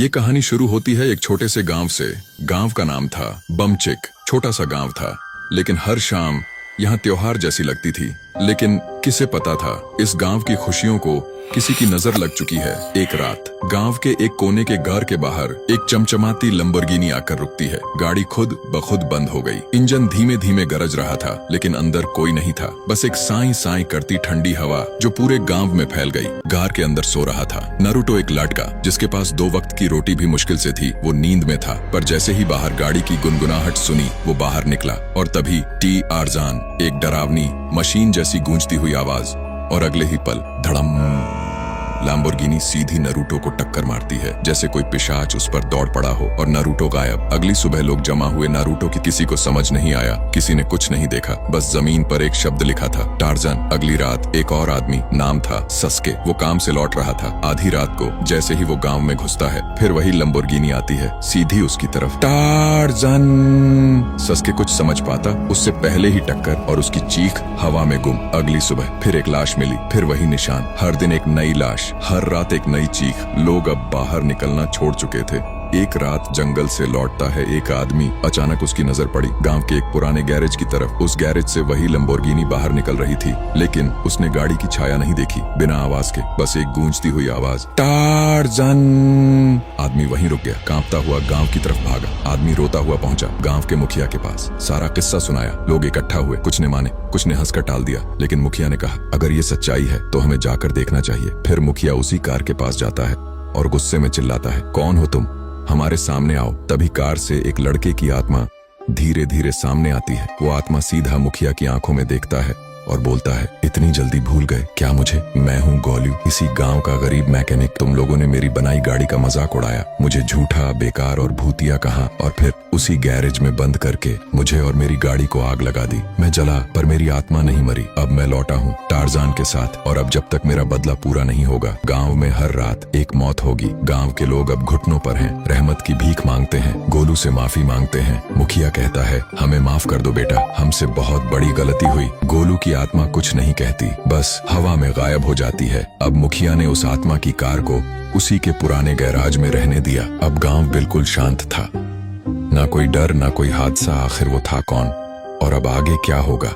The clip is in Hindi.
ये कहानी शुरू होती है एक छोटे से गांव से। गांव का नाम था बमचिक। छोटा सा गांव था, लेकिन हर शाम यहाँ त्योहार जैसी लगती थी। लेकिन किसे पता था इस गांव की खुशियों को किसी की नजर लग चुकी है। एक रात गांव के एक कोने के घर के बाहर एक चमचमाती लंबोर्गिनी आकर रुकती है। गाड़ी खुद ब खुद बंद हो गई। इंजन धीमे धीमे गरज रहा था, लेकिन अंदर कोई नहीं था। बस एक साई साई करती ठंडी हवा जो पूरे गांव में फैल गई। घर के अंदर सो रहा था नारुतो, एक लड़का जिसके पास 2 वक्त की रोटी भी मुश्किल से थी। वो नींद में था, पर जैसे ही बाहर गाड़ी की गुनगुनाहट सुनी वो बाहर निकला। और तभी टी आरजान, एक डरावनी मशीन जैसी गूंजती हुई आवाज, और अगले ही पल धड़म, लैम्बोर्गिनी सीधी नारुतो को टक्कर मारती है, जैसे कोई पिशाच उस पर दौड़ पड़ा हो। और नारुतो गायब। अगली सुबह लोग जमा हुए। नारुतो की किसी को समझ नहीं आया, किसी ने कुछ नहीं देखा, बस जमीन पर एक शब्द लिखा था, टार्जन। अगली रात एक और आदमी, नाम था सस्के, वो काम से लौट रहा था। आधी रात को जैसे ही वो गांव में घुसता है, फिर वही लंबोर्गिनी आती है सीधी उसकी तरफ। टार्जन! सस्के कुछ समझ पाता उससे पहले ही टक्कर, और उसकी चीख हवा में गुम। अगली सुबह फिर एक लाश मिली, फिर वही निशान। हर दिन एक नई लाश, हर रात एक नई चीख। लोग अब बाहर निकलना छोड़ चुके थे। एक रात जंगल से लौटता है एक आदमी। अचानक उसकी नजर पड़ी गांव के एक पुराने गैरेज की तरफ। उस गैरेज से वही लंबोर्गिनी बाहर निकल रही थी, लेकिन उसने गाड़ी की छाया नहीं देखी। बिना आवाज के बस एक गूंजती हुई आवाज, टार्जन! आदमी वहीं रुक गया, कांपता हुआ गांव की तरफ भागा। आदमी रोता हुआ पहुंचा गांव के मुखिया के पास, सारा किस्सा सुनाया। लोग इकट्ठा हुए, कुछ ने माने, कुछ ने हंसकर टाल दिया, लेकिन मुखिया ने कहा, अगर ये सच्चाई है तो हमें जाकर देखना चाहिए। फिर मुखिया उसी कार के पास जाता है और गुस्से में चिल्लाता है, कौन हो तुम? हमारे सामने आओ। तभी कार से एक लड़के की आत्मा धीरे धीरे सामने आती है। वो आत्मा सीधा मुखिया की आंखों में देखता है और बोलता है, इतनी जल्दी भूल गए क्या मुझे? मैं हूँ गोलू, इसी गांव का गरीब मैकेनिक। तुम लोगों ने मेरी बनाई गाड़ी का मजाक उड़ाया, मुझे झूठा, बेकार और भूतिया कहा, और फिर उसी गैरेज में बंद करके मुझे और मेरी गाड़ी को आग लगा दी। मैं जला, पर मेरी आत्मा नहीं मरी। अब मैं लौटा हूँ टार्जन के साथ, और अब जब तक मेरा बदला पूरा नहीं होगा, गांव में हर रात एक मौत होगी। गांव के लोग अब घुटनों पर हैं, रहमत की भीख मांगते हैं, गोलू से माफी मांगते हैं। मुखिया कहता है, हमें माफ कर दो बेटा, हमसे बहुत बड़ी गलती हुई। गोलू की आत्मा कुछ नहीं कहती, बस हवा में गायब हो जाती है। अब मुखिया ने उस आत्मा की कार को उसी के पुराने गैराज में रहने दिया। अब गांव बिल्कुल शांत था, ना कोई डर, ना कोई हादसा। आखिर वो था कौन, और अब आगे क्या होगा?